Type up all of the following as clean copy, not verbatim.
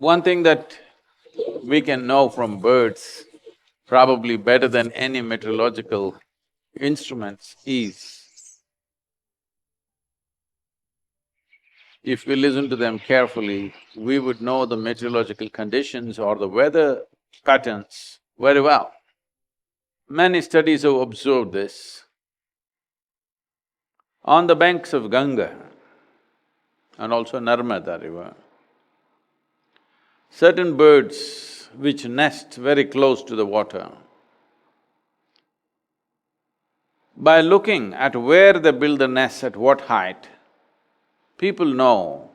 One thing that we can know from birds, probably better than any meteorological instruments, is if we listen to them carefully, we would know the meteorological conditions or the weather patterns very well. Many studies have observed this. On the banks of Ganga and also Narmada river, certain birds which nest very close to the water, by looking at where they build the nest, at what height, people know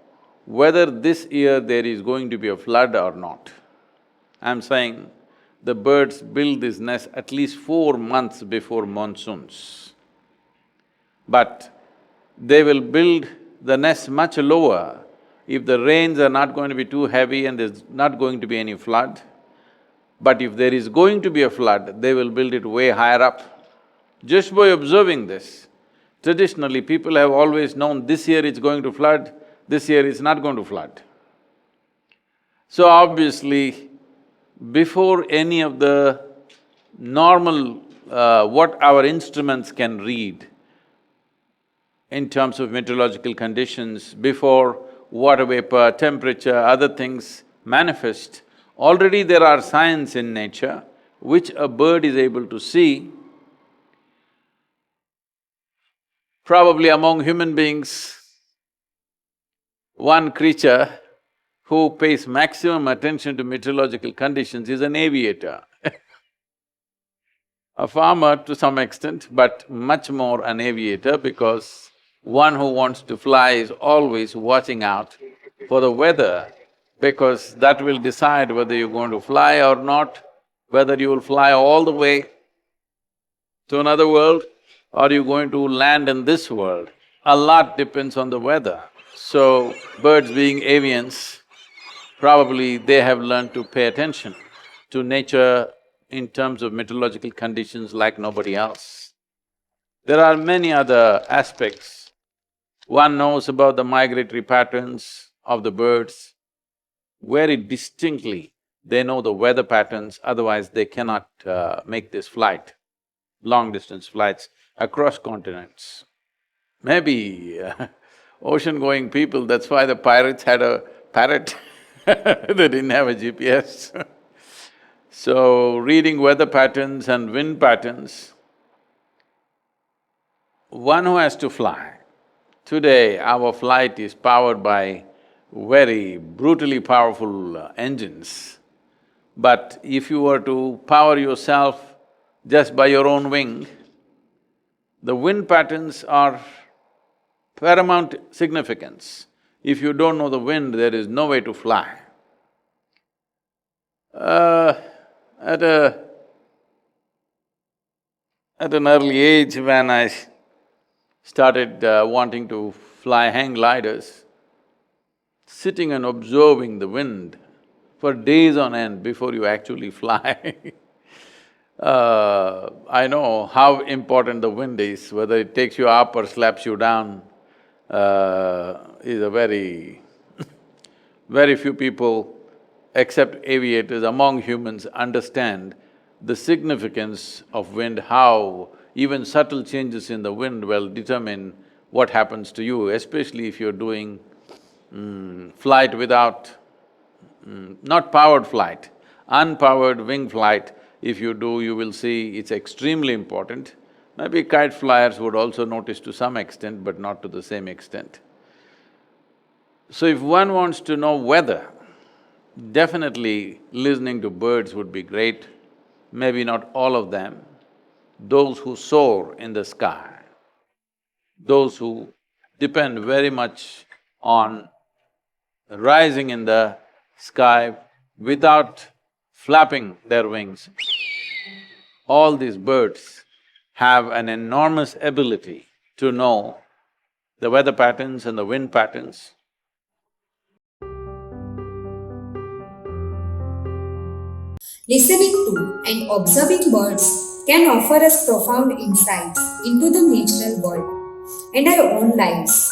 whether this year there is going to be a flood or not. I'm saying the birds build this nest at least 4 months before monsoons. But they will build the nest much lower if the rains are not going to be too heavy and there's not going to be any flood. But if there is going to be a flood, they will build it way higher up. Just by observing this, traditionally people have always known this year it's going to flood, this year it's not going to flood. So obviously, before any of the normal what our instruments can read in terms of meteorological conditions, before water vapor, temperature, other things manifest, already there are signs in nature which a bird is able to see. Probably among human beings, one creature who pays maximum attention to meteorological conditions is an aviator. A farmer to some extent, but much more an aviator, because one who wants to fly is always watching out for the weather, because that will decide whether you're going to fly or not, whether you will fly all the way to another world or you're going to land in this world. A lot depends on the weather. So, birds being avians, probably they have learned to pay attention to nature in terms of meteorological conditions like nobody else. There are many other aspects. One knows about the migratory patterns of the birds very distinctly. They know the weather patterns, otherwise they cannot make this flight, long-distance flights across continents. Maybe ocean-going people, that's why the pirates had a parrot they didn't have a GPS. So, reading weather patterns and wind patterns, one who has to fly. Today, our flight is powered by very brutally powerful engines. But if you were to power yourself just by your own wing, the wind patterns are paramount significance. If you don't know the wind, there is no way to fly. At an early age, when I started wanting to fly hang gliders, sitting and observing the wind for days on end before you actually fly I know how important the wind is, whether it takes you up or slaps you down, is a very few people, except aviators among humans, understand the significance of wind, how even subtle changes in the wind will determine what happens to you, especially if you're doing flight without… not powered flight, unpowered wing flight. If you do, you will see it's extremely important. Maybe kite flyers would also notice to some extent, but not to the same extent. So if one wants to know weather, definitely listening to birds would be great. Maybe not all of them. Those who soar in the sky, those who depend very much on rising in the sky without flapping their wings, all these birds have an enormous ability to know the weather patterns and the wind patterns. Listening to and observing birds can offer us profound insights into the natural world and our own lives.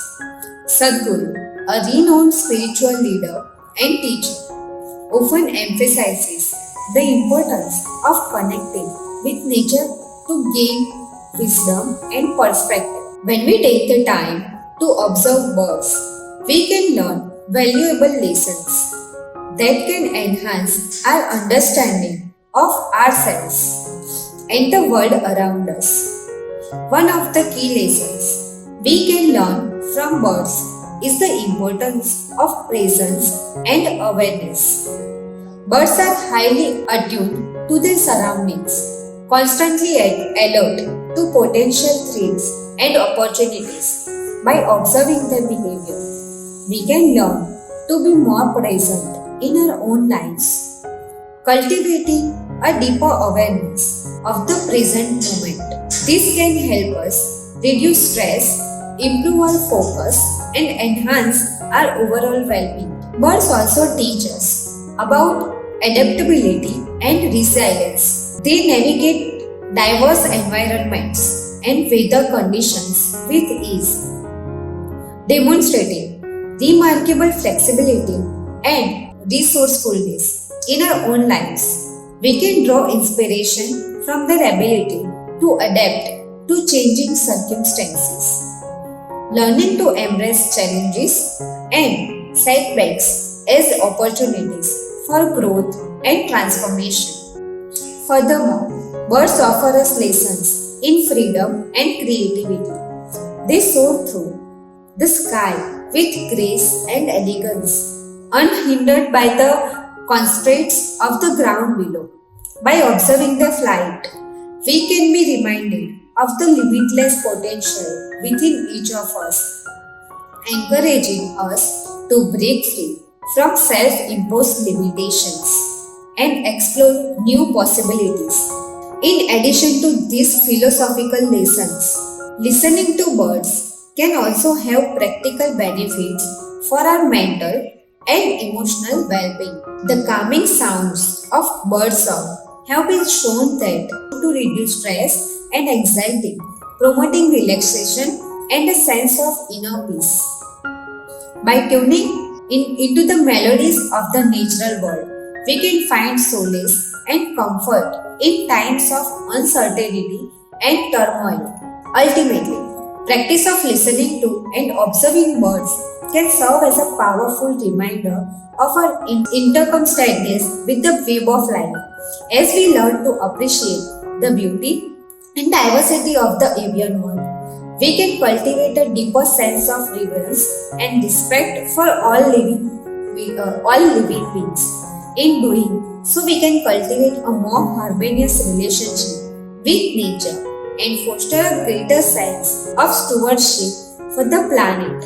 Sadhguru, a renowned spiritual leader and teacher, often emphasizes the importance of connecting with nature to gain wisdom and perspective. When we take the time to observe birds, we can learn valuable lessons that can enhance our understanding of ourselves and the world around us. One of the key lessons we can learn from birds is the importance of presence and awareness. Birds are highly attuned to their surroundings, constantly alert to potential threats and opportunities. By observing their behavior, we can learn to be more present in our own lives, cultivating a deeper awareness of the present moment. This can help us reduce stress, improve our focus, and enhance our overall well-being. Birds also teach us about adaptability and resilience. They navigate diverse environments and weather conditions with ease, demonstrating remarkable flexibility and resourcefulness in our own lives. We can draw inspiration from their ability to adapt to changing circumstances, learning to embrace challenges and setbacks as opportunities for growth and transformation. Furthermore, birds offer us lessons in freedom and creativity. They soar through the sky with grace and elegance, unhindered by the constraints of the ground below. By observing their flight, we can be reminded of the limitless potential within each of us, encouraging us to break free from self-imposed limitations and explore new possibilities. In addition to these philosophical lessons, listening to birds can also have practical benefits for our mental and emotional well-being. The calming sounds of birdsong have been shown that to reduce stress and anxiety, promoting relaxation and a sense of inner peace. By tuning into the melodies of the natural world, we can find solace and comfort in times of uncertainty and turmoil. Ultimately, practice of listening to and observing birds can serve as a powerful reminder of our interconnectedness with the web of life. As we learn to appreciate the beauty and diversity of the avian world, we can cultivate a deeper sense of reverence and respect for all living beings. In doing so, we can cultivate a more harmonious relationship with nature and foster a greater sense of stewardship for the planet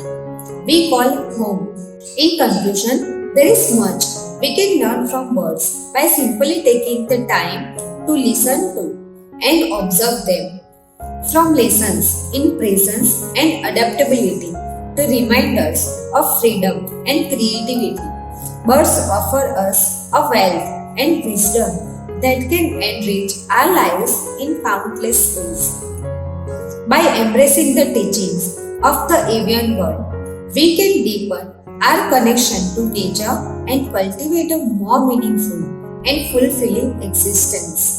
we call home. In conclusion, there is much we can learn from birds by simply taking the time to listen to and observe them. From lessons in presence and adaptability to reminders of freedom and creativity, birds offer us a wealth and wisdom that can enrich our lives in countless ways. By embracing the teachings of the avian world, we can deepen our connection to nature and cultivate a more meaningful and fulfilling existence.